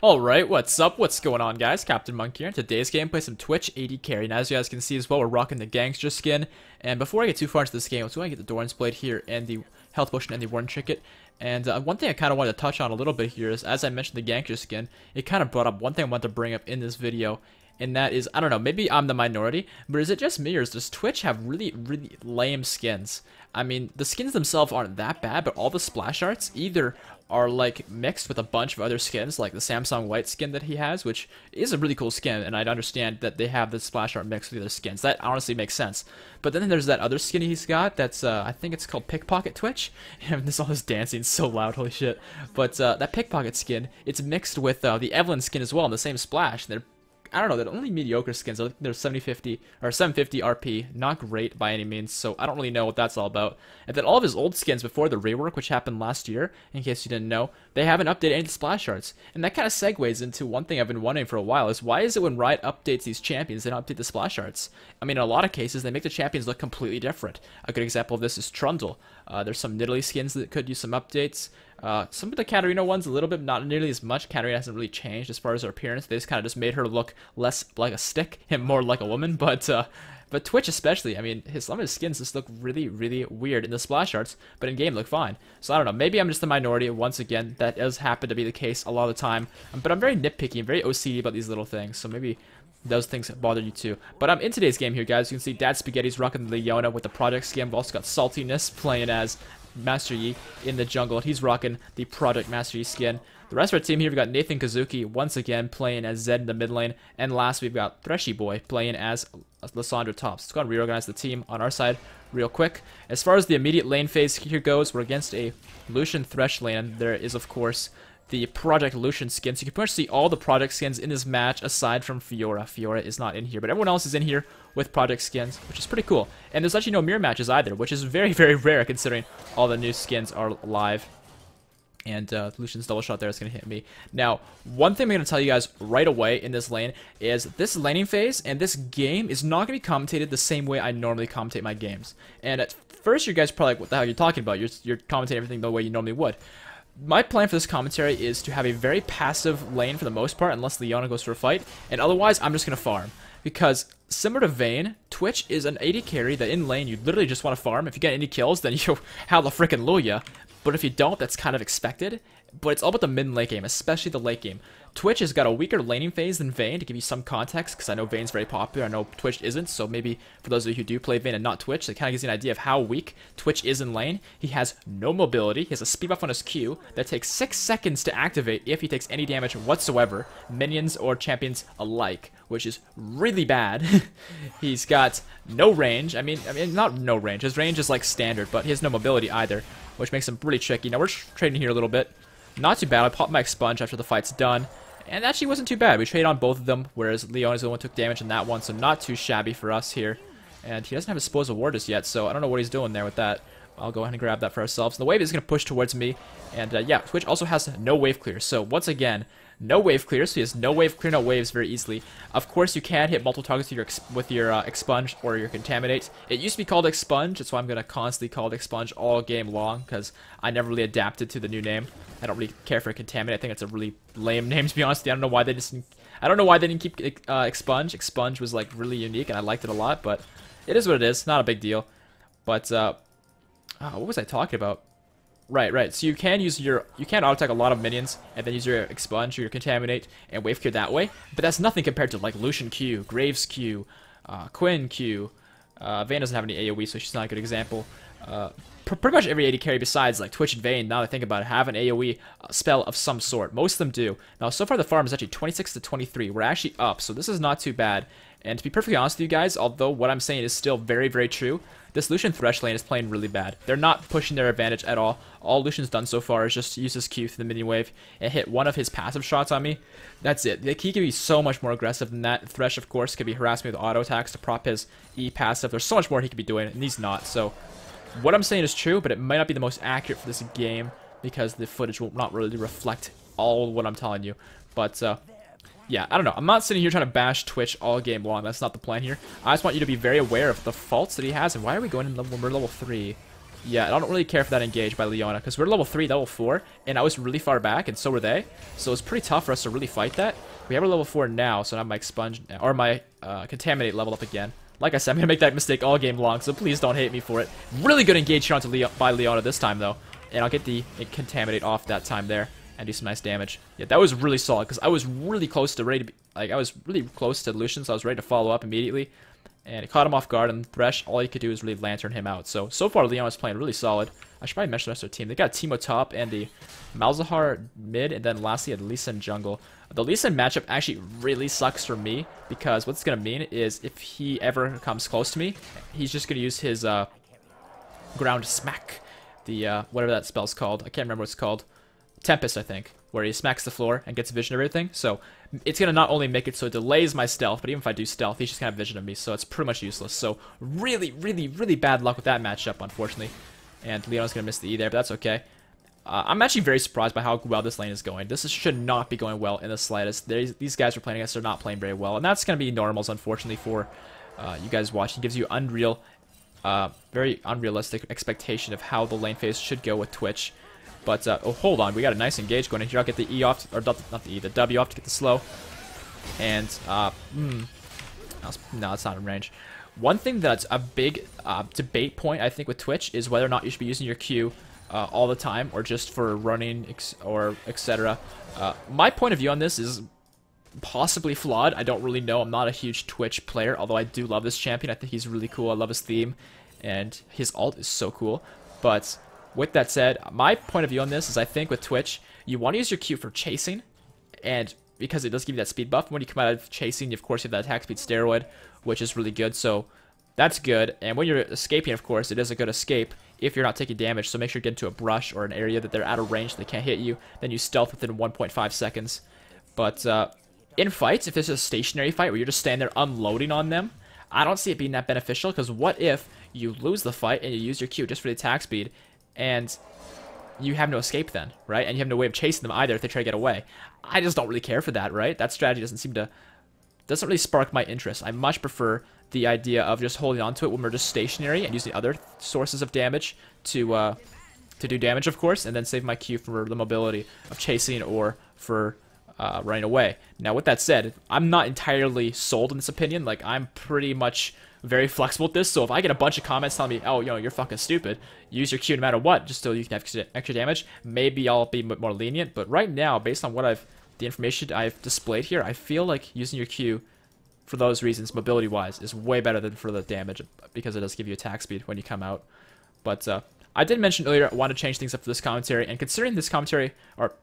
Alright, what's up? What's going on, guys? CaptainMonk here. In today's gameplay, some Twitch AD carry. And as you guys can see as well, we're rocking the Gangster skin. And before I get too far into this game, let's go ahead and get the Doran's Blade here and the Health Potion and the Warden Trinket. And one thing I kind of wanted to touch on a little bit here is, as I mentioned the Gangster skin, it kind of brought up one thing I wanted to bring up in this video. And that is, I don't know, maybe I'm the minority, but is it just me, or does Twitch have really, really lame skins? I mean, the skins themselves aren't that bad, but all the splash arts either are like mixed with a bunch of other skins, like the Samsung White skin that he has, which is a really cool skin, and I'd understand that they have the splash art mixed with the other skins. That honestly makes sense. But then there's that other skin he's got that's, I think it's called Pickpocket Twitch. And this all his dancing so loud, holy shit. But that Pickpocket skin, it's mixed with the Evelyn skin as well, in the same splash. They're, I don't know, they're only mediocre skins. I think they're 7050 or 750 RP, not great by any means, so I don't really know what that's all about. And then all of his old skins before the rework, which happened last year, in case you didn't know, they haven't updated any of the splash arts. And that kind of segues into one thing I've been wondering for a while, is why is it when Riot updates these champions, they don't update the splash arts? I mean, in a lot of cases, they make the champions look completely different. A good example of this is Trundle. There's some Nidalee skins that could use some updates. Some of the Katarina ones a little bit, not nearly as much. Katarina hasn't really changed as far as her appearance. They just kind of just made her look less like a stick and more like a woman. But Twitch especially, I mean, some of his skins just look really, really weird in the splash arts, but in game look fine. So I don't know, maybe I'm just the minority. Once again, that does happen to be the case a lot of the time. But I'm very nitpicky and very OCD about these little things, so maybe those things bother you too. But I'm in today's game here, guys. You can see Dad Spaghetti's rocking the Leona with the Project skin. We've also got Saltiness playing as Master Yi in the jungle, and he's rocking the Project Master Yi skin. The rest of our team here, we've got Nathan Kazuki once again playing as Zed in the mid lane, and last we've got Threshy Boy playing as Lysandra Tops. Let's go and reorganize the team on our side real quick. As far as the immediate lane phase here goes, we're against a Lucian Thresh lane, and there is of course the Project Lucian skin. So you can pretty much see all the Project skins in this match aside from Fiora. Fiora is not in here, but everyone else is in here with Project skins, which is pretty cool. And there's actually no mirror matches either, which is very, very rare considering all the new skins are live. And Lucian's double shot there is going to hit me. Now, one thing I'm going to tell you guys right away in this lane is this laning phase and this game is not going to be commentated the same way I normally commentate my games. And at first, you guys are probably like, what the hell are you talking about? You're commentating everything the way you normally would. My plan for this commentary is to have a very passive lane for the most part, unless Leona goes for a fight, and otherwise I'm just going to farm. Because similar to Vayne, Twitch is an AD carry that in lane you literally just want to farm. If you get any kills, then you hallelujah. But if you don't, that's kind of expected. But it's all about the mid and late game, especially the late game. Twitch has got a weaker laning phase than Vayne, to give you some context, because I know Vayne's very popular, I know Twitch isn't, so maybe for those of you who do play Vayne and not Twitch, that kind of gives you an idea of how weak Twitch is in lane. He has no mobility, he has a speed buff on his Q that takes 6 seconds to activate if he takes any damage whatsoever, minions or champions alike, which is really bad. He's got no range, I mean, not no range, his range is like standard, but he has no mobility either, which makes him pretty tricky. Now we're trading here a little bit. Not too bad. I popped my expunge after the fight's done. And actually wasn't too bad. We traded on both of them, whereas Leona's the one who took damage in that one, so not too shabby for us here. And he doesn't have his Disposal Ward just yet, so I don't know what he's doing there with that. I'll go ahead and grab that for ourselves. And the wave is going to push towards me. And yeah, Twitch also has no wave clear. So once again, no wave clear. So he has no wave clear, no waves very easily. Of course, you can hit multiple targets with your expunge or your contaminate. It used to be called expunge. That's why I'm going to constantly call it expunge all game long, because I never really adapted to the new name. I don't really care for contaminate. I think it's a really lame name, to be honest. I don't know why they didn't keep expunge. Expunge was like really unique, and I liked it a lot. But it is what it is. Not a big deal. But what was I talking about? Right. So you can auto attack a lot of minions and then use your expunge or your contaminate and wave clear that way. But that's nothing compared to like Lucian Q, Graves Q, Quinn Q. Vayne doesn't have any AoE, so she's not a good example. Pretty much every AD carry besides like Twitch and Vayne, now that I think about it, have an AoE spell of some sort. Most of them do. Now, so far the farm is actually 26 to 23. We're actually up, so this is not too bad. And to be perfectly honest with you guys, although what I'm saying is still very, very true, this Lucian Thresh lane is playing really bad. They're not pushing their advantage at all. All Lucian's done so far is just use his Q through the minion wave and hit one of his passive shots on me. That's it. He can be so much more aggressive than that. Thresh, of course, could be harassing me with auto attacks to prop his E passive. There's so much more he could be doing, and he's not. So what I'm saying is true, but it might not be the most accurate for this game because the footage will not really reflect all what I'm telling you. But yeah, I don't know. I'm not sitting here trying to bash Twitch all game long. That's not the plan here. I just want you to be very aware of the faults that he has. And why are we going in level? We're level 3. Yeah, I don't really care for that engage by Leona, because we're level 3, level 4, and I was really far back, and so were they. So it's pretty tough for us to really fight that. We have a level 4 now, so now my Expunge, or my Contaminate leveled up again. Like I said, I'm going to make that mistake all game long, so please don't hate me for it. Really good engage here onto by Leona this time, though. And I'll get the Contaminate off that time there, and do some nice damage. Yeah, that was really solid, because I was really close to ready to be, like, I was really close to Lucian, so I was ready to follow up immediately. And it caught him off guard, and Thresh, all he could do is really lantern him out. So far, Leona's playing really solid. I should probably mention the rest of their team. They got Teemo top and the Malzahar mid, and then lastly, a Lee Sin jungle. The Lee Sin matchup actually really sucks for me, because what's going to mean is if he ever comes close to me, he's just going to use his ground smack. The, whatever that spell's called. I can't remember what it's called. Tempest, I think, where he smacks the floor and gets vision of everything. So it's going to not only make it so it delays my stealth, but even if I do stealth, he's just going to have vision of me, so it's pretty much useless. So really, really, really bad luck with that matchup, unfortunately. And Leona's going to miss the E there, but that's okay. I'm actually very surprised by how well this lane is going. This should not be going well in the slightest. These guys are playing against, they're not playing very well, and that's going to be normals, unfortunately, for you guys watching. It gives you very unrealistic expectation of how the lane phase should go with Twitch. But, oh, hold on, we got a nice engage going in here. I'll get the E off, or not the E, the W off to get the slow. And, no, it's not in range. One thing that's a big debate point, I think, with Twitch is whether or not you should be using your Q all the time, or just for running, or etc. My point of view on this is possibly flawed. I don't really know. I'm not a huge Twitch player, although I do love this champion. I think he's really cool. I love his theme, and his ult is so cool. But with that said, my point of view on this is I think with Twitch, you want to use your Q for chasing, and because it does give you that speed buff. When you come out of chasing, of course, you have that attack speed steroid, which is really good, so that's good. And when you're escaping, of course, it is a good escape if you're not taking damage, so make sure you get into a brush or an area that they're out of range, they can't hit you, then you stealth within 1.5 seconds. But in fights, if it's a stationary fight where you're just standing there unloading on them, I don't see it being that beneficial, because what if you lose the fight and you use your Q just for the attack speed, and you have no escape then, right? And you have no way of chasing them either if they try to get away. I just don't really care for that, right? That strategy doesn't really spark my interest. I much prefer the idea of just holding on to it when we're just stationary and using other sources of damage to do damage, of course, and then save my Q for the mobility of chasing or for running away. Now, with that said, I'm not entirely sold in this opinion. Like, I'm pretty much very flexible with this, so if I get a bunch of comments telling me, oh, you're fucking stupid, use your Q no matter what, just so you can have extra damage, maybe I'll be more lenient. But right now, based on the information I've displayed here, I feel like using your Q for those reasons, mobility-wise, is way better than for the damage, because it does give you attack speed when you come out. But I did mention earlier I want to change things up for this commentary, and considering this commentary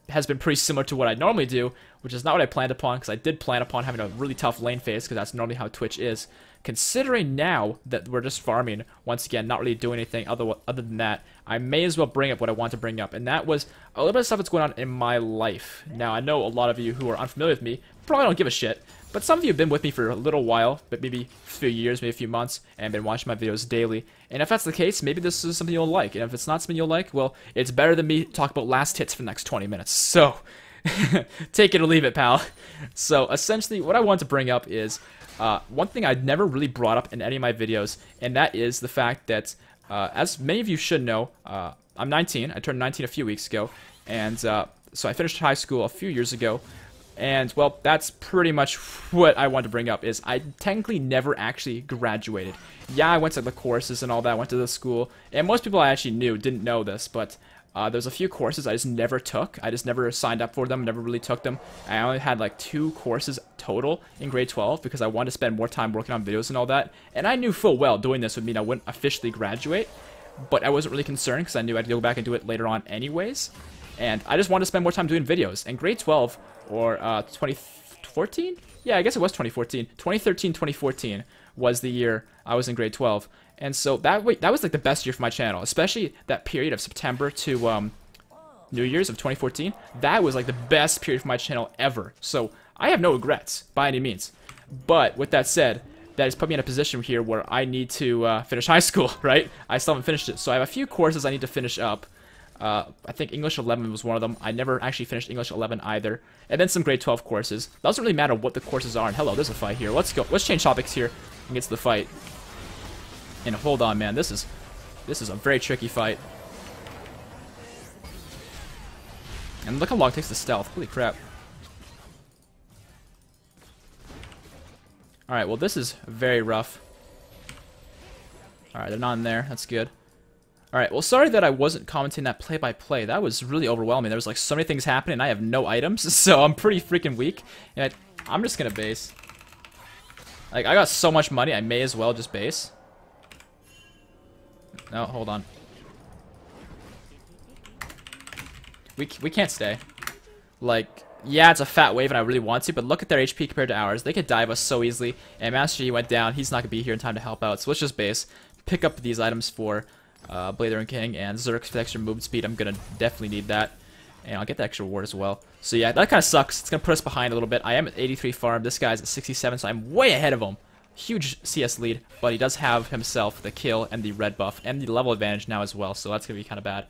has been pretty similar to what I normally do, which is not what I planned upon, because I did plan upon having a really tough lane phase, because that's normally how Twitch is. Considering now that we're just farming, once again, not really doing anything other than that, I may as well bring up what I want to bring up, and that was a little bit of stuff that's going on in my life. Now, I know a lot of you who are unfamiliar with me probably don't give a shit, but some of you have been with me for a little while, but maybe a few years, maybe a few months, and been watching my videos daily. And if that's the case, maybe this is something you'll like. And if it's not something you'll like, well, it's better than me talk about last hits for the next 20 minutes. So, take it or leave it, pal. So, essentially, what I want to bring up is one thing I'd never really brought up in any of my videos, and that is the fact that, as many of you should know, I'm 19. I turned 19 a few weeks ago, and so I finished high school a few years ago. And, well, that's pretty much what I want to bring up, is I technically never actually graduated. Yeah, I went to the courses and all that, I went to the school, and most people I actually knew didn't know this, but there's a few courses I just never took. I just never signed up for them, never really took them. I only had like 2 courses total in grade 12, because I wanted to spend more time working on videos and all that, and I knew full well doing this would mean I wouldn't officially graduate, but I wasn't really concerned, because I knew I'd go back and do it later on anyways. And I just wanted to spend more time doing videos. And grade 12, or 2014? Yeah, I guess it was 2014. 2013, 2014 was the year I was in grade 12. And so that was like the best year for my channel, especially that period of September to New Year's of 2014. That was like the best period for my channel ever. So I have no regrets by any means. But with that said, that has put me in a position here where I need to finish high school, right? I still haven't finished it. So I have a few courses I need to finish up. I think English 11 was one of them. I never actually finished English 11 either. And then some grade 12 courses. It doesn't really matter what the courses are. And hello, there's a fight here. Let's go. Let's change topics here and get to the fight. And hold on, man. This is This is a very tricky fight. And look how long it takes to stealth. Holy crap. Alright, well this is very rough. Alright, they're not in there. That's good. Alright, well sorry that I wasn't commenting that play-by-play. That was really overwhelming. There was like so many things happening and I have no items, so I'm pretty freaking weak. And I'm just gonna base. Like, I got so much money, I may as well just base. No, hold on. We can't stay. Like, yeah, it's a fat wave and I really want to, but look at their HP compared to ours. They could dive us so easily, and Master Yi went down. He's not going to be here in time to help out, so let's just base. Pick up these items for Blader and King, and Zerk for extra movement speed. I'm going to definitely need that, and I'll get the extra reward as well. So yeah, that kind of sucks. It's going to put us behind a little bit. I am at 83 farm. This guy's at 67, so I'm way ahead of him. Huge CS lead, but he does have himself the kill and the red buff, and the level advantage now as well, so that's going to be kind of bad.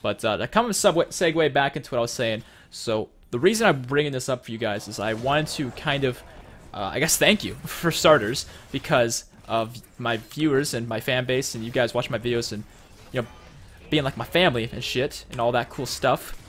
But that kind of segue back into what I was saying. So the reason I'm bringing this up for you guys is I wanted to kind of, I guess, thank you for starters because of my viewers and my fan base and you guys watching my videos and, you know, being like my family and shit and all that cool stuff.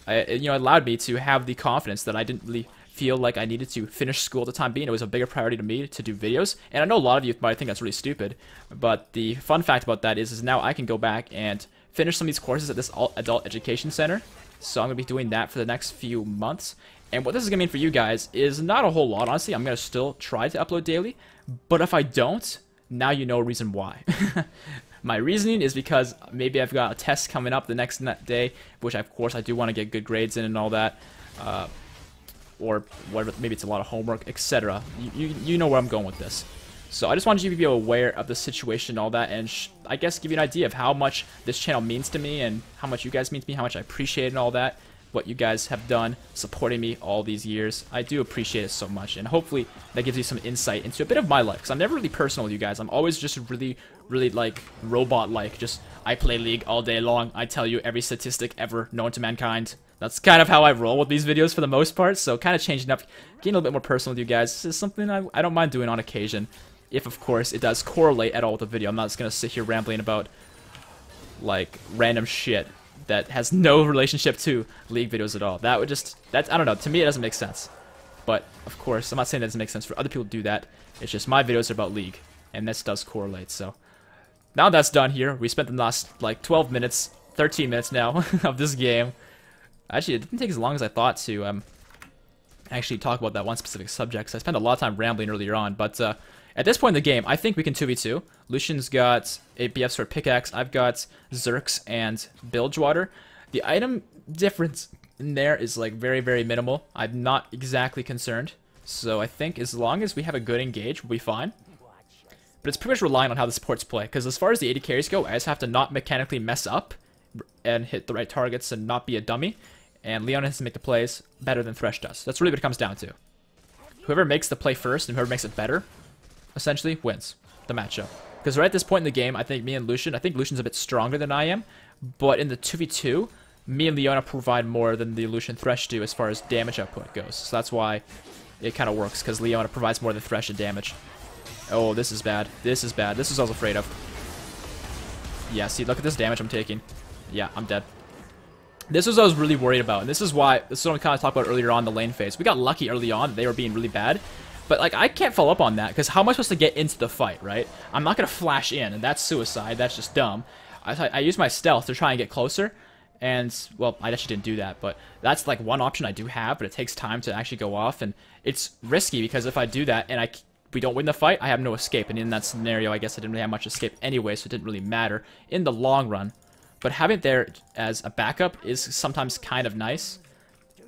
You know, it allowed me to have the confidence that I didn't really feel like I needed to finish school at the time being. It was a bigger priority to me to do videos. And I know a lot of you might think that's really stupid, but the fun fact about that is now I can go back and finish some of these courses at this adult education center. So I'm going to be doing that for the next few months. And what this is going to mean for you guys is not a whole lot, honestly. I'm going to still try to upload daily. But if I don't, now you know a reason why. My reasoning is because maybe I've got a test coming up the next day, which of course I do want to get good grades in and all that. Or whatever, maybe it's a lot of homework, etc. You know where I'm going with this. So I just wanted you to be aware of the situation and all that, and I guess give you an idea of how much this channel means to me and how much you guys mean to me, how much I appreciate it and all that, what you guys have done supporting me all these years. I do appreciate it so much, and hopefully that gives you some insight into a bit of my life, because I'm never really personal with you guys. I'm always just really like robot-like, just I play League all day long. I tell you every statistic ever known to mankind. That's kind of how I roll with these videos for the most part, so kind of changing up, getting a little bit more personal with you guys. This is something I don't mind doing on occasion. If, of course, it does correlate at all with the video. I'm not just going to sit here rambling about, like, random shit that has no relationship to League videos at all. That would just, I don't know, to me it doesn't make sense. But, of course, I'm not saying that doesn't make sense for other people to do that. It's just my videos are about League, and this does correlate, so. Now that's done here, we spent the last, like, 12 minutes, 13 minutes now of this game. Actually, it didn't take as long as I thought to, actually talk about that one specific subject, so I spent a lot of time rambling earlier on, but, at this point in the game, I think we can 2v2. Lucian's got a BF sword pickaxe. I've got Zerks and Bilgewater. The item difference in there is like very, very minimal. I'm not exactly concerned. So I think as long as we have a good engage, we'll be fine. But it's pretty much relying on how the supports play. Because as far as the AD carries go, I just have to not mechanically mess up and hit the right targets and not be a dummy. And Leon has to make the plays better than Thresh does. That's really what it comes down to. Whoever makes the play first and whoever makes it better essentially wins the matchup. Because right at this point in the game, I think me and Lucian, I think Lucian's a bit stronger than I am, but in the 2v2, me and Leona provide more than the Lucian Thresh do as far as damage output goes. So that's why it kind of works, because Leona provides more than Thresh in damage. Oh, this is bad. This is bad. This is what I was afraid of. Yeah, see, look at this damage I'm taking. Yeah, I'm dead. This is what I was really worried about, and this is what I kind of talked about earlier on in the lane phase. We got lucky early on that they were being really bad. But, like, I can't follow up on that, because how am I supposed to get into the fight, right? I'm not going to flash in, and that's suicide. That's just dumb. I use my stealth to try and get closer, and, well, I actually didn't do that, but that's, like, one option I do have, but it takes time to actually go off, and it's risky, because if I do that, and we don't win the fight, I have no escape, and in that scenario, I guess I didn't really have much escape anyway, so it didn't really matter in the long run. But having it there as a backup is sometimes kind of nice,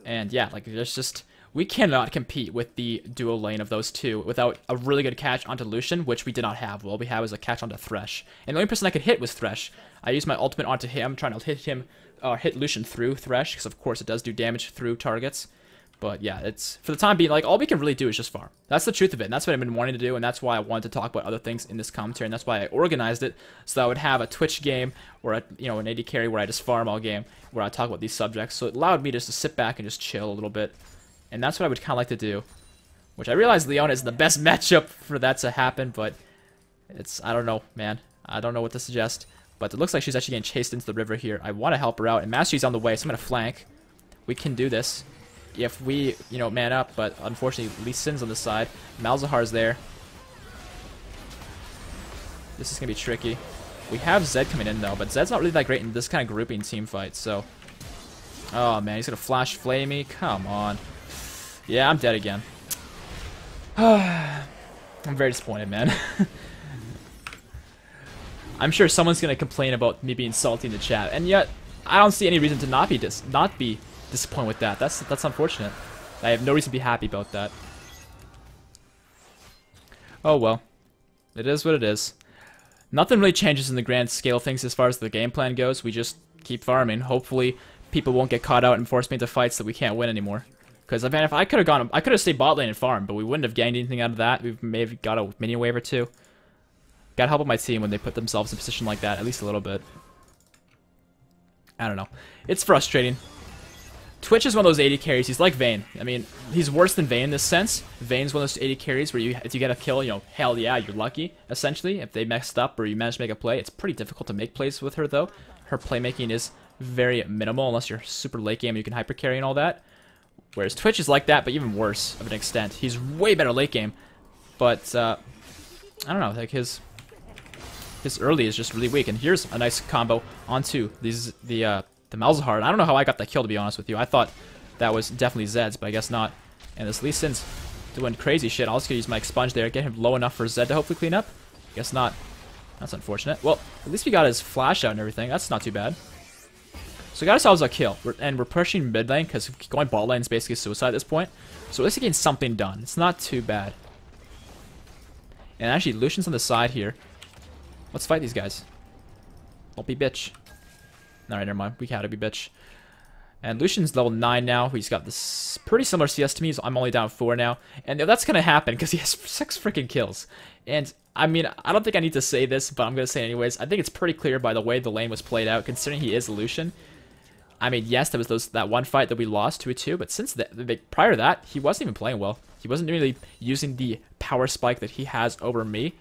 and, yeah, like, there's just... We cannot compete with the duo lane of those two without a really good catch onto Lucian, which we did not have. All we had was a catch onto Thresh. And the only person I could hit was Thresh. I used my ultimate onto him, trying to hit Lucian through Thresh, because of course it does do damage through targets. But yeah, it's, for the time being, like, all we can really do is just farm. That's the truth of it, and that's what I've been wanting to do, and that's why I wanted to talk about other things in this commentary, and that's why I organized it, so that I would have a Twitch game, or a, you know, an AD carry where I just farm all game, where I talk about these subjects. So it allowed me just to sit back and just chill a little bit. And that's what I would kind of like to do. Which I realize Leona is the best matchup for that to happen, but it's, I don't know, man. I don't know what to suggest. But it looks like she's actually getting chased into the river here. I want to help her out, and Mastery's on the way, so I'm going to flank. We can do this if we, you know, man up, but unfortunately Lee Sin's on the side. Malzahar's there. This is going to be tricky. We have Zed coming in, though, but Zed's not really that great in this kind of grouping team fight, so... Oh, man, he's going to flash flame me? Come on. Yeah, I'm dead again. I'm very disappointed, man. I'm sure someone's going to complain about me being salty in the chat, and yet I don't see any reason to not be disappointed with that. That's unfortunate. I have no reason to be happy about that. Oh, well. It is what it is. Nothing really changes in the grand scale of things as far as the game plan goes. We just keep farming. Hopefully, people won't get caught out and force me into fights that we can't win anymore. Because, I mean, if I could have stayed bot lane and farmed, but we wouldn't have gained anything out of that. We maybe got a mini wave or two. Gotta help out my team when they put themselves in a position like that, at least a little bit. I don't know. It's frustrating. Twitch is one of those AD carries. He's like Vayne. I mean, he's worse than Vayne in this sense. Vayne's one of those AD carries where if you get a kill, you know, hell yeah, you're lucky, essentially. If they messed up or you manage to make a play, it's pretty difficult to make plays with her, though. Her playmaking is very minimal unless you're super late game and you can hyper carry and all that. Whereas Twitch is like that, but even worse of an extent. He's way better late game, but I don't know, like his early is just really weak. And here's a nice combo onto the Malzahar. I don't know how I got that kill, to be honest with you. I thought that was definitely Zed's, but I guess not. And this Lee Sin's doing crazy shit. I'll just gonna use my expunge there, get him low enough for Zed to hopefully clean up. Guess not. That's unfortunate. Well, at least we got his flash out and everything. That's not too bad. So we got ourselves a kill. We're pushing mid lane because going bot lane is basically suicide at this point. So at least we're getting something done. It's not too bad. And actually, Lucian's on the side here. Let's fight these guys. Don't be bitch. Alright, never mind. We had to be bitch. And Lucian's level 9 now. He's got this pretty similar CS to me, so I'm only down 4 now. And that's going to happen because he has 6 freaking kills. And, I mean, I don't think I need to say this, but I'm going to say it anyways. I think it's pretty clear by the way the lane was played out, considering he is a Lucian. I mean, yes, there was that one fight that we lost 2-2, but since prior to that, he wasn't even playing well. He wasn't really using the power spike that he has over me,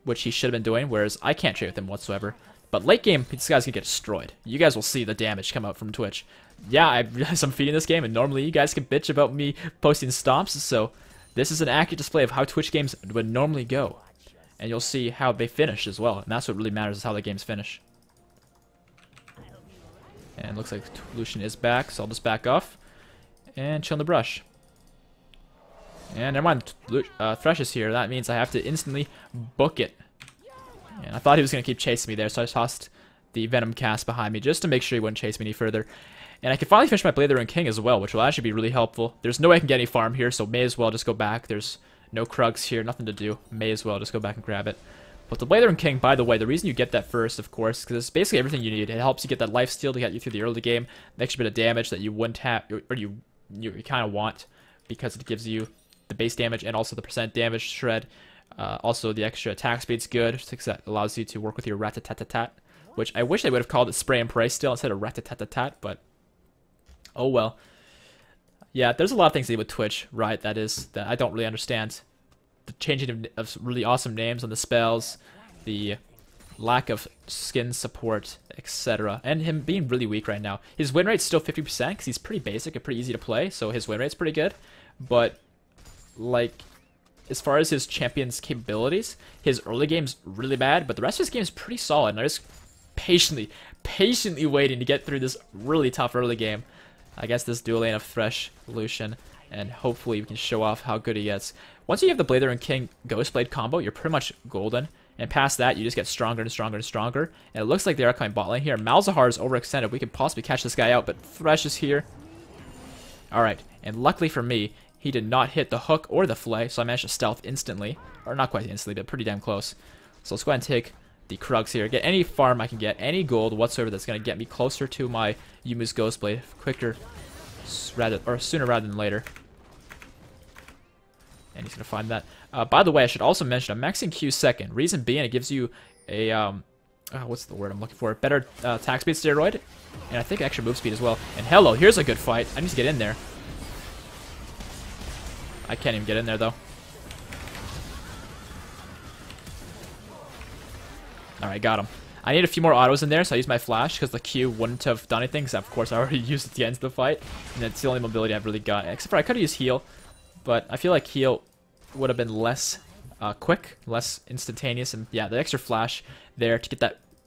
which he should have been doing, whereas I can't trade with him whatsoever. But late game, this guy's gonna get destroyed. You guys will see the damage come out from Twitch. Yeah, I realize I'm feeding this game, and normally you guys can bitch about me posting stomps, so this is an accurate display of how Twitch games would normally go. And you'll see how they finish as well, and that's what really matters, is how the games finish. And looks like Lucian is back, so I'll just back off and chill in the brush. And never mind, Thresh is here. That means I have to instantly book it. And I thought he was going to keep chasing me there, so I tossed the Venom cast behind me just to make sure he wouldn't chase me any further. And I can finally finish my Blade and King as well, which will actually be really helpful. There's no way I can get any farm here, so may as well just go back. There's no Krugs here, nothing to do. May as well just go back and grab it. But the Blade and King, by the way, the reason you get that first, of course, because it's basically everything you need. It helps you get that lifesteal to get you through the early game, the extra bit of damage that you wouldn't have, or you kind of want, because it gives you the base damage and also the percent damage shred. Also, the extra attack speed's good, because that allows you to work with your rat-a-tat-tat-tat, which I wish they would have called it spray and pray still instead of rat-a-tat-tat-tat, but oh well. Yeah, there's a lot of things they do with Twitch, right, that I don't really understand. The changing of really awesome names on the spells, the lack of skin support, etc. And him being really weak right now. His win rate's still 50% because he's pretty basic and pretty easy to play, so his win rate's pretty good. But, like, as far as his champion's capabilities, his early game's really bad, but the rest of his game's pretty solid. And I'm just patiently waiting to get through this really tough early game. I guess this dual lane of Thresh, Lucian, and hopefully we can show off how good he gets. Once you have the Blader and King Ghostblade combo, you're pretty much golden. And past that, you just get stronger and stronger and stronger. And it looks like they are coming bot lane here. Malzahar is overextended. We could possibly catch this guy out, but Thresh is here. Alright, and luckily for me, he did not hit the hook or the flay, so I managed to stealth instantly. Or not quite instantly, but pretty damn close. So let's go ahead and take the Krugs here. Get any farm I can get, any gold whatsoever that's going to get me closer to my Yumu's Ghostblade quicker, sooner rather than later. And he's going to find that. By the way, I should also mention, I'm maxing Q second. Reason being, it gives you a, what's the word I'm looking for? Better attack speed steroid. And I think extra move speed as well. And hello, here's a good fight. I need to get in there. I can't even get in there, though. Alright, got him. I need a few more autos in there, so I used my flash because the Q wouldn't have done anything, because of course I already used it at the end of the fight. And it's the only mobility I've really got. Except for I could have used heal, but I feel like heal would have been less quick, less instantaneous, and yeah, the extra flash there to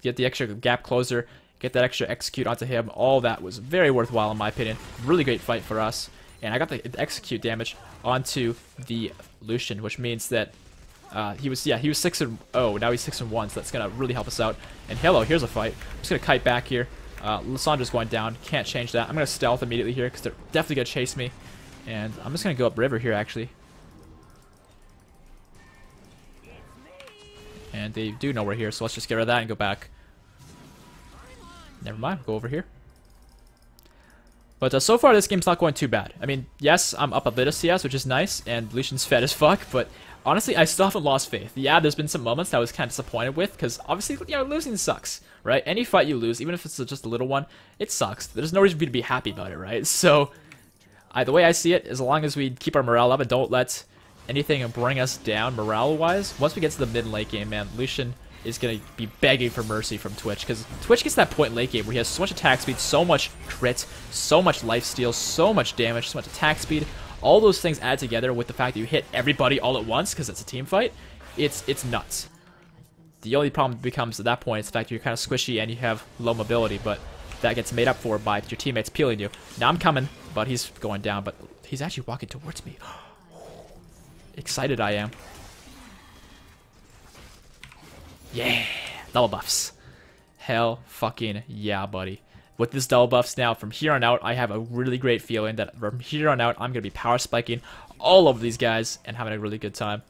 get the extra gap closer, get that extra execute onto him, all that was very worthwhile in my opinion. Really great fight for us. And I got the execute damage onto the Lucian, which means that he was 6-0, now he's 6-1, so that's gonna really help us out. And hello, here's a fight. I'm just gonna kite back here. Lissandra's going down, can't change that. I'm gonna stealth immediately here because they're definitely gonna chase me. And I'm just gonna go up river here actually. And they do know we're here, so let's just get rid of that and go back. Never mind, go over here. But so far, this game's not going too bad. I mean, yes, I'm up a bit of CS, which is nice, and Lucian's fed as fuck, but honestly, I still haven't lost faith. Yeah, there's been some moments that I was kind of disappointed with, because obviously, you know, losing sucks, right? Any fight you lose, even if it's just a little one, it sucks. There's no reason for you to be happy about it, right? So, the way I see it, as long as we keep our morale up and don't let anything bring us down morale-wise, once we get to the mid-late game, man, Lucian is going to be begging for mercy from Twitch, because Twitch gets that point in late game where he has so much attack speed, so much crit, so much lifesteal, so much damage, so much attack speed. All those things add together with the fact that you hit everybody all at once because it's a team fight. It's nuts. The only problem becomes at that point is the fact that you're kind of squishy and you have low mobility, but that gets made up for by your teammates peeling you. Now I'm coming, but he's going down, but he's actually walking towards me. Excited I am. Yeah, double buffs. Hell fucking yeah, buddy. With this double buffs now, from here on out, I have a really great feeling that from here on out, I'm going to be power spiking all over these guys and having a really good time.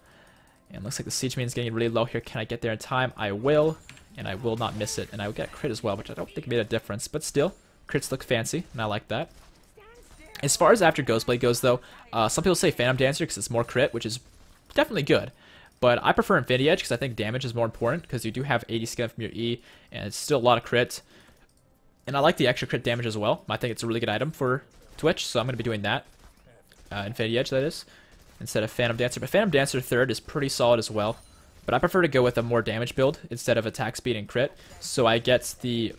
And looks like the siege main is getting really low here. Can I get there in time? I will, and I will not miss it. And I will get a crit as well, which I don't think made a difference. But still, crits look fancy, and I like that. As far as after Ghostblade goes, though, some people say Phantom Dancer because it's more crit, which is definitely good. But I prefer Infinity Edge because I think damage is more important because you do have 80 skin from your E, and it's still a lot of crit. And I like the extra crit damage as well. I think it's a really good item for Twitch, so I'm going to be doing that. Infinity Edge, that is, instead of Phantom Dancer. But Phantom Dancer 3rd is pretty solid as well. But I prefer to go with a more damage build instead of attack speed and crit. So I get the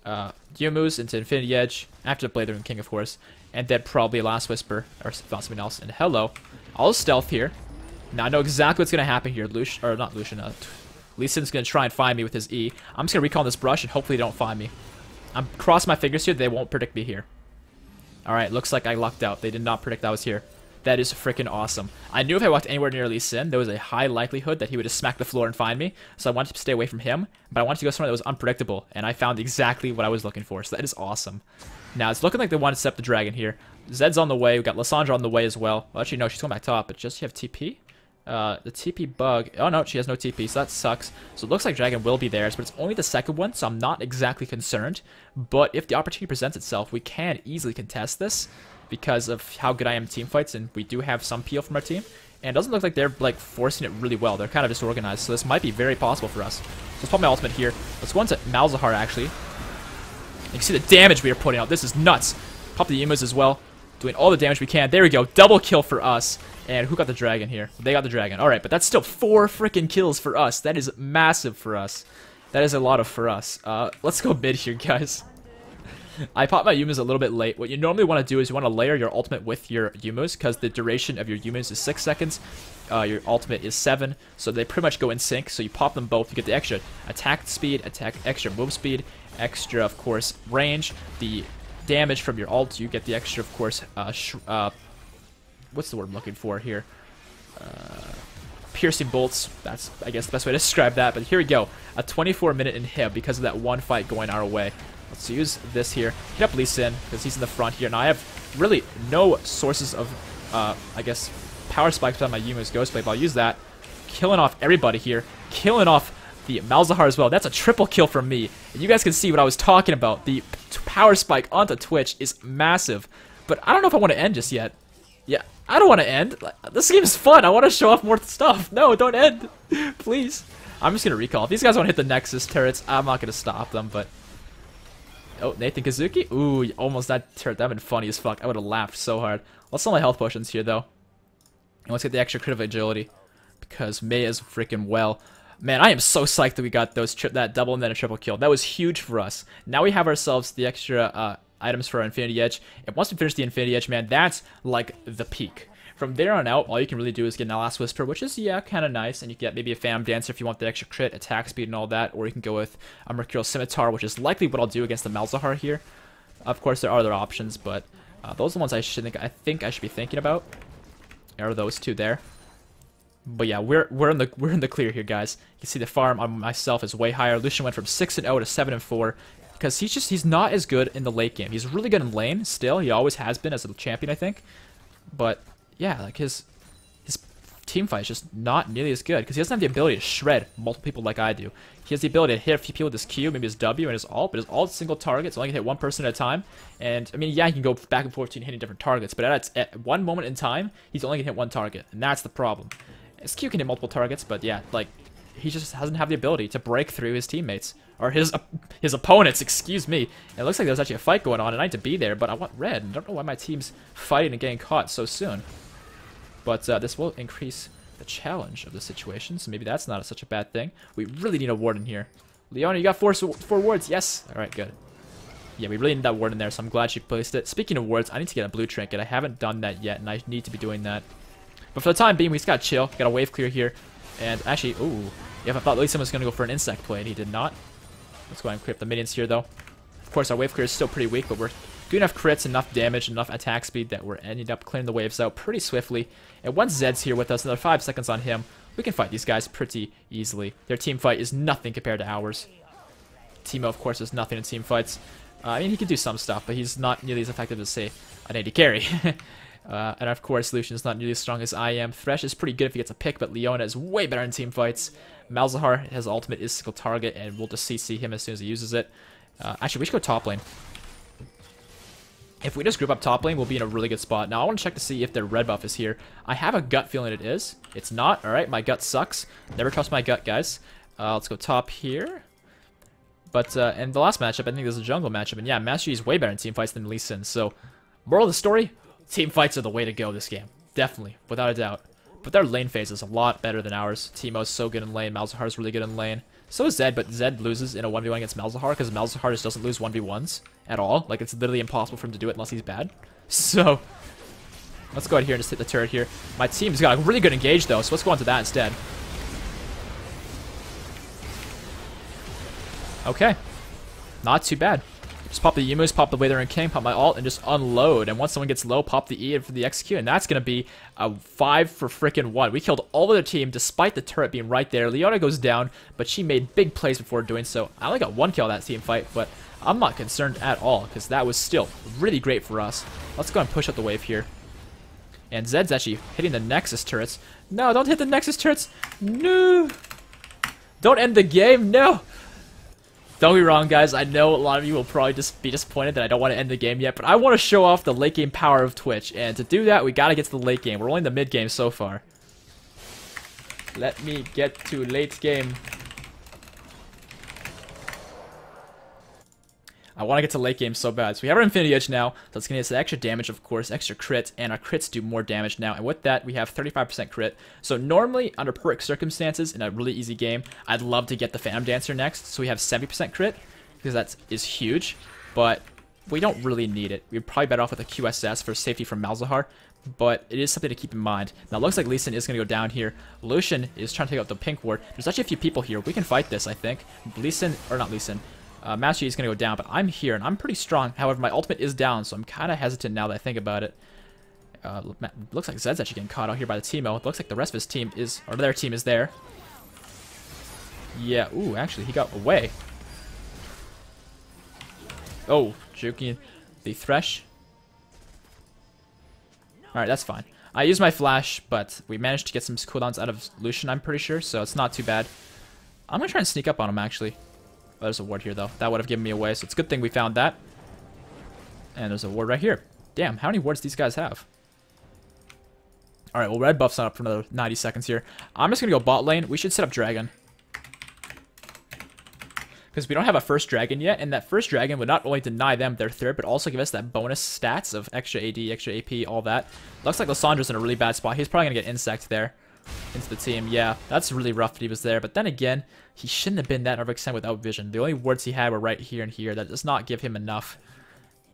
Youmuu's into Infinity Edge, after the Blade and King, of course, and then probably Last Whisper, or something else. And hello. I'll stealth here. Now I know exactly what's going to happen here. Lee Sin's going to try and find me with his E. I'm just going to recall this brush and hopefully they don't find me. I'm crossing my fingers here. They won't predict me here. Alright, looks like I lucked out. They did not predict I was here. That is freaking awesome. I knew if I walked anywhere near Lee Sin, there was a high likelihood that he would just smack the floor and find me. So I wanted to stay away from him, but I wanted to go somewhere that was unpredictable, and I found exactly what I was looking for. So that is awesome. Now, it's looking like they want to step the dragon here. Zed's on the way. We've got Lissandra on the way as well. Well, actually, no, she's going back top, but just you have TP? The TP bug. Oh no, she has no TP, so that sucks. So it looks like Dragon will be theirs, but it's only the second one, so I'm not exactly concerned. But if the opportunity presents itself, we can easily contest this because of how good I am in team fights, and we do have some peel from our team. And it doesn't look like they're like forcing it really well. They're kind of disorganized, so this might be very possible for us. So let's pop my ultimate here. Let's go into Malzahar actually. You can see the damage we are putting out. This is nuts. Pop the Youmuu's as well. Doing all the damage we can. There we go. Double kill for us. And who got the dragon here? They got the dragon. Alright, but that's still 4 freaking kills for us. That is massive for us. That is a lot of for us. Let's go mid here, guys. I popped my Youmuu's a little bit late. What you normally want to do is you want to layer your ultimate with your Youmuu's because the duration of your Youmuu's is 6 seconds. Your ultimate is 7. So they pretty much go in sync. So you pop them both. You get the extra attack speed, extra move speed, extra, of course, range. The damage from your ult, you get the extra, of course, what's the word I'm looking for here? Piercing bolts. That's, I guess, the best way to describe that. But here we go. A 24-minute inhib because of that one fight going our way. Let's use this here. Hit up Lee Sin because he's in the front here. Now I have really no sources of, I guess, power spikes on my Youmuu's Ghostblade, but I'll use that. Killing off everybody here. Killing off the Malzahar as well. That's a triple kill from me. And you guys can see what I was talking about. The power spike onto Twitch is massive. But I don't know if I want to end just yet. Yeah, I don't want to end. This game is fun. I want to show off more stuff. No, don't end. Please. I'm just going to recall. If these guys want to hit the Nexus turrets, I'm not going to stop them, but... Oh, Nathan Kazuki? Ooh, almost that turret. That would have been funny as fuck. I would have laughed so hard. Let's sell my health potions here, though. And let's get the extra crit of agility. Because Mei is freaking well. Man, I am so psyched that we got that double and then a triple kill. That was huge for us. Now we have ourselves the extra items for our Infinity Edge. And once we finish the Infinity Edge, man, that's like the peak. From there on out, all you can really do is get an Last Whisper, which is, yeah, kind of nice. And you get maybe a Phantom Dancer if you want the extra crit, attack speed, and all that. Or you can go with a Mercurial Scimitar, which is likely what I'll do against the Malzahar here. Of course, there are other options, but those are the ones I think I should be thinking about. Are those two there? But yeah, we're in the clear here, guys. You can see the farm on myself is way higher. Lucian went from 6-0 to 7-4 because he's not as good in the late game. He's really good in lane still. He always has been as a champion, I think. But yeah, like his team fight is just not nearly as good because he doesn't have the ability to shred multiple people like I do. He has the ability to hit a few people with his Q, maybe his W and his ult, but his ult single target, so only can hit one person at a time. And I mean, yeah, he can go back and forth between hitting different targets, but at one moment in time, he's only gonna hit one target, and that's the problem. His Q can hit multiple targets, but yeah, like he just doesn't have the ability to break through his teammates or his opponents. Excuse me. And it looks like there's actually a fight going on, and I need to be there, but I want red. And I don't know why my team's fighting and getting caught so soon. But this will increase the challenge of the situation, so maybe that's not such a bad thing. We really need a ward in here. Leona, you got four wards. Yes. All right, good. Yeah, we really need that ward in there, so I'm glad she placed it. Speaking of wards, I need to get a blue trinket. I haven't done that yet, and I need to be doing that. But for the time being, we just gotta chill. Got a wave clear here. And actually, ooh. Yeah, I thought at least someone was gonna go for an insect play, and he did not. Let's go ahead and clear up the minions here, though. Of course, our wave clear is still pretty weak, but we're doing enough crits, enough damage, enough attack speed that we're ending up clearing the waves out pretty swiftly. And once Zed's here with us, another 5 seconds on him, we can fight these guys pretty easily. Their team fight is nothing compared to ours. Teemo, of course, is nothing in team fights. I mean, he can do some stuff, but he's not nearly as effective as, say, an AD carry. And of course, Lucian is not nearly as strong as I am. Thresh is pretty good if he gets a pick, but Leona is way better in team fights. Malzahar, his ultimate is single target, and we'll just CC him as soon as he uses it. Actually, we should go top lane. If we just group up top lane, we'll be in a really good spot. Now, I want to check to see if their red buff is here. I have a gut feeling it is. It's not. All right, my gut sucks. Never trust my gut, guys. Let's go top here. But in the last matchup, I think there's a jungle matchup. And yeah, Master Yi is way better in team fights than Lee Sin. So, moral of the story, team fights are the way to go this game. Definitely, without a doubt. But their lane phase is a lot better than ours. Teemo's so good in lane. Malzahar's really good in lane. So is Zed, but Zed loses in a 1v1 against Malzahar because Malzahar just doesn't lose 1v1s at all. Like, it's literally impossible for him to do it unless he's bad. So, let's go ahead here and just hit the turret here. My team's got a really good engage, though, so let's go on to that instead. Okay. Not too bad. Just pop the Yumus, pop the Wither and King, pop my ult, and just unload. And once someone gets low, pop the E for the execute, and that's going to be a 5 for frickin' 1. We killed all of their team, despite the turret being right there. Leona goes down, but she made big plays before doing so. I only got 1 kill that team fight, but I'm not concerned at all, because that was still really great for us. Let's go and push up the wave here. And Zed's actually hitting the Nexus turrets. No, don't hit the Nexus turrets! No! Don't end the game, no! Don't be wrong, guys. I know a lot of you will probably just be disappointed that I don't want to end the game yet, but I want to show off the late game power of Twitch, and to do that, we got to get to the late game. We're only in the mid game so far. Let me get to late game. I want to get to late game so bad. So we have our Infinity Edge now, so it's going to get us extra damage, of course, extra crit, and our crits do more damage now. And with that, we have 35% crit. So normally, under perfect circumstances, in a really easy game, I'd love to get the Phantom Dancer next, so we have 70% crit, because that is huge, but we don't really need it. We're probably better off with a QSS for safety from Malzahar, but it is something to keep in mind. Now, it looks like Lee Sin is going to go down here. Lucian is trying to take out the pink ward. There's actually a few people here. We can fight this, I think. Lee Sin, or not Lee Sin. Master Yi is going to go down, but I'm here, and I'm pretty strong. However, my ultimate is down, so I'm kind of hesitant now that I think about it. Looks like Zed's actually getting caught out here by the Teemo. It looks like the rest of his team is, or their team is there. Yeah, ooh, actually, he got away. Oh, juking the Thresh. Alright, that's fine. I used my flash, but we managed to get some cooldowns out of Lucian, I'm pretty sure, so it's not too bad. I'm going to try and sneak up on him, actually. Oh, there's a ward here, though. That would have given me away, so it's a good thing we found that. And there's a ward right here. Damn, how many wards do these guys have? Alright, well, red buff's not up for another 90 seconds here. I'm just going to go bot lane. We should set up dragon. Because we don't have a first dragon yet, and that first dragon would not only deny them their third, but also give us that bonus stats of extra AD, extra AP, all that. Looks like Lissandra's in a really bad spot. He's probably going to get insect there. into the team. Yeah, that's really rough that he was there. But then again, he shouldn't have been that overextended without vision. The only wards he had were right here and here. That does not give him enough.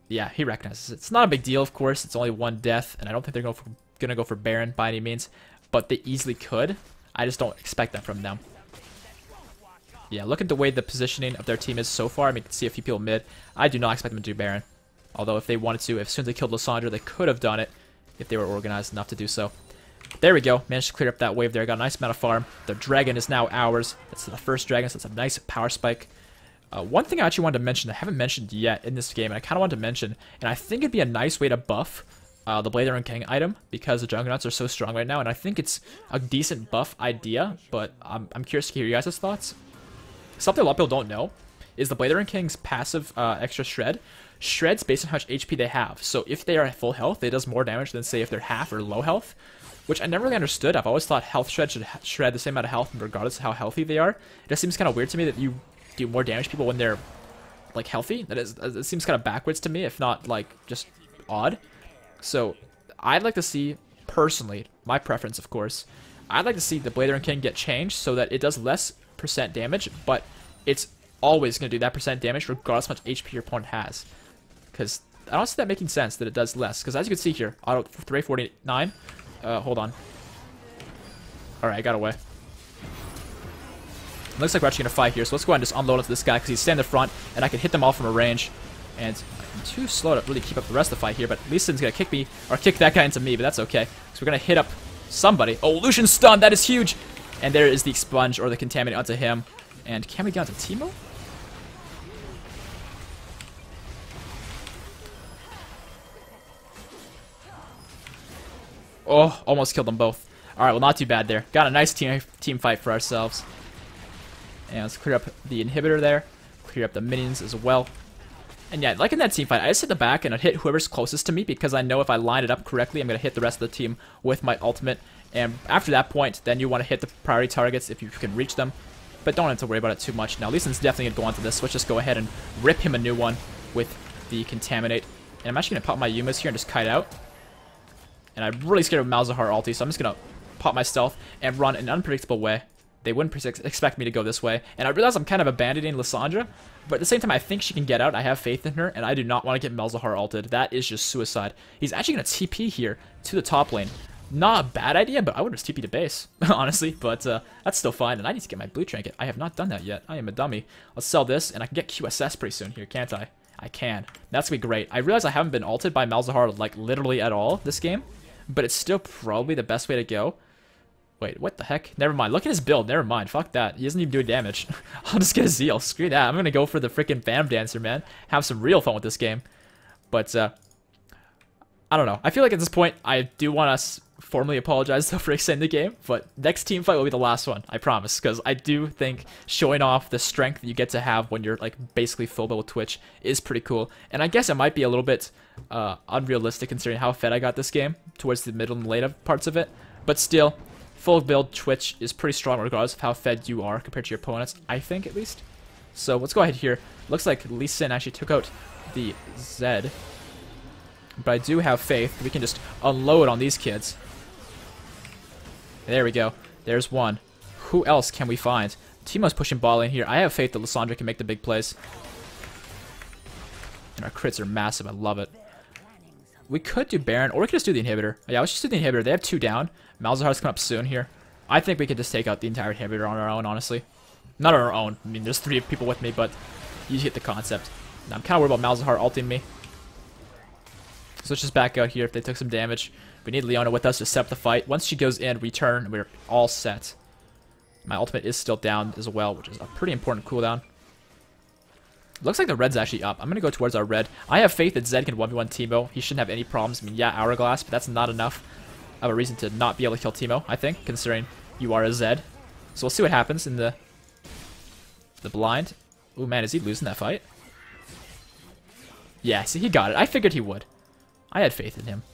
Yeah, he recognizes it. It's not a big deal, of course. It's only one death, and I don't think they're going to go for Baron by any means. But they easily could. I just don't expect that from them. Yeah, look at the way the positioning of their team is so far. I mean, you can see a few people mid. I do not expect them to do Baron. Although if they wanted to, as soon as they killed Lissandra, they could have done it if they were organized enough to do so. There we go. Managed to clear up that wave there. Got a nice amount of farm. Their dragon is now ours. That's the first dragon, so that's a nice power spike. One thing I actually wanted to mention, I haven't mentioned yet in this game, and I kind of wanted to mention, and I think it'd be a nice way to buff the Blader and King item, because the Juggernauts are so strong right now, and I think it's a decent buff idea, but I'm curious to hear you guys' thoughts. Something a lot of people don't know is the Blader and King's passive extra shred. Shreds based on how much HP they have. So if they are at full health, it does more damage than, say, if they're half or low health, which I never really understood. I've always thought health shred should shred the same amount of health regardless of how healthy they are. It just seems kind of weird to me that you do more damage to people when they're, like, healthy. It seems kind of backwards to me, if not, like, just odd. So I'd like to see, personally, my preference, of course, I'd like to see the Blader and King get changed so that it does less % damage, but it's always going to do that % damage regardless of how much HP your opponent has. Because I don't see that making sense that it does less. Because as you can see here, auto 349. Hold on. Alright, I got away. Looks like we're actually going to fight here. So let's go ahead and just unload onto this guy because he's standing in the front and I can hit them all from a range. And I'm too slow to really keep up the rest of the fight here. But Lee Sin's going to kick me, or kick that guy into me, but that's okay. So we're going to hit up somebody. Oh, Lucian stun! That is huge! And there is the expunge or the contaminate onto him. And can we get onto Teemo? Oh, almost killed them both. Alright, well, not too bad there. Got a nice team fight for ourselves. And let's clear up the inhibitor there. Clear up the minions as well. And yeah, like in that team fight, I just hit the back and I'd hit whoever's closest to me because I know if I line it up correctly, I'm going to hit the rest of the team with my ultimate. And after that point, then you want to hit the priority targets if you can reach them. But don't have to worry about it too much. Now, Lee Sin's definitely going to go onto this, so let's just go ahead and rip him a new one with the Contaminate. And I'm actually going to pop my Yumas here and just kite out. And I'm really scared of Malzahar ulti, so I'm just going to pop my stealth and run in an unpredictable way. They wouldn't expect me to go this way. And I realize I'm kind of abandoning Lissandra, but at the same time, I think she can get out. I have faith in her, and I do not want to get Malzahar ulted. That is just suicide. He's actually going to TP here to the top lane. Not a bad idea, but I would just TP to base, honestly. But that's still fine, and I need to get my blue trinket. I have not done that yet. I am a dummy. Let's sell this, and I can get QSS pretty soon here, can't I? I can. That's going to be great. I realize I haven't been ulted by Malzahar, like, literally at all this game, but it's still probably the best way to go. Wait, what the heck? Never mind. Look at his build. Never mind. Fuck that. He doesn't even do damage. I'll just get a Zeal. Screw that. I'm going to go for the freaking Phantom Dancer, man. Have some real fun with this game. But, I don't know. I feel like at this point, I do want to formally apologize though for extending the game, but next team fight will be the last one, I promise, because I do think showing off the strength you get to have when you're like basically full build with Twitch is pretty cool. And I guess it might be a little bit unrealistic considering how fed I got this game towards the middle and later parts of it, but still, full build Twitch is pretty strong regardless of how fed you are compared to your opponents, I think at least. So let's go ahead here. Looks like Lee Sin actually took out the Zed, but I do have faith we can just unload on these kids. There we go. There's one. Who else can we find? Teemo's pushing ball in here. I have faith that Lissandra can make the big plays. And our crits are massive. I love it. We could do Baron, or we could just do the inhibitor. Yeah, let's just do the inhibitor. They have 2 down. Malzahar's coming up soon here. I think we could just take out the entire inhibitor on our own, honestly. Not on our own. I mean, there's 3 people with me, but you get the concept. Now, I'm kind of worried about Malzahar ulting me. So let's just back out here if they took some damage. We need Leona with us to set up the fight. Once she goes in, we turn, and we're all set. My ultimate is still down as well, which is a pretty important cooldown. Looks like the red's actually up. I'm going to go towards our red. I have faith that Zed can 1v1 Teemo. He shouldn't have any problems. I mean, yeah, Hourglass, but that's not enough of a reason to not be able to kill Teemo, I think, considering you are a Zed. So we'll see what happens in the blind. Ooh, man, is he losing that fight? Yeah, see, he got it. I figured he would. I had faith in him.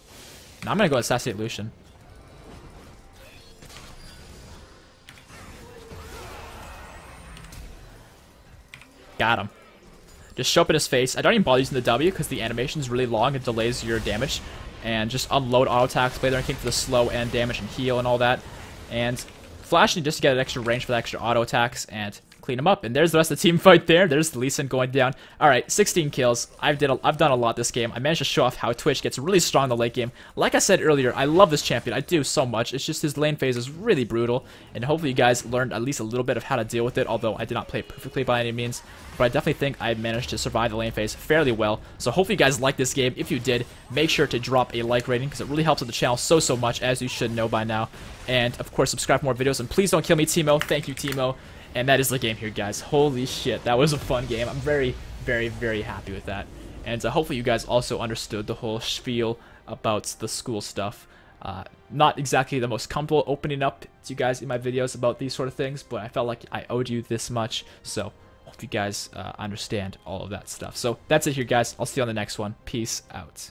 Now I'm going to go assassinate Lucian. Got him. Just show up in his face. I don't even bother using the W because the animation is really long. It delays your damage. And just unload auto attacks, play their king for the slow and damage and heal and all that. and flashing just to get an extra range for the extra auto attacks and clean them up. And there's the rest of the team fight there. There's Lee Sin going down. All right, 16 kills. I've done a lot this game. I managed to show off how Twitch gets really strong in the late game. Like I said earlier, I love this champion. I do so much. It's just his lane phase is really brutal, and hopefully you guys learned at least a little bit of how to deal with it, although I did not play it perfectly by any means. But I definitely think I managed to survive the lane phase fairly well. So hopefully you guys liked this game. If you did, make sure to drop a like rating because it really helps with the channel so much, as you should know by now. And of course, subscribe for more videos. And please don't kill me, Timo. Thank you, Timo. And that is the game here, guys. Holy shit, that was a fun game. I'm very happy with that. And hopefully you guys also understood the whole spiel about the school stuff. Not exactly the most comfortable opening up to you guys in my videos about these sort of things, but I felt like I owed you this much. So hope you guys understand all of that stuff. So that's it here, guys. I'll see you on the next one. Peace out.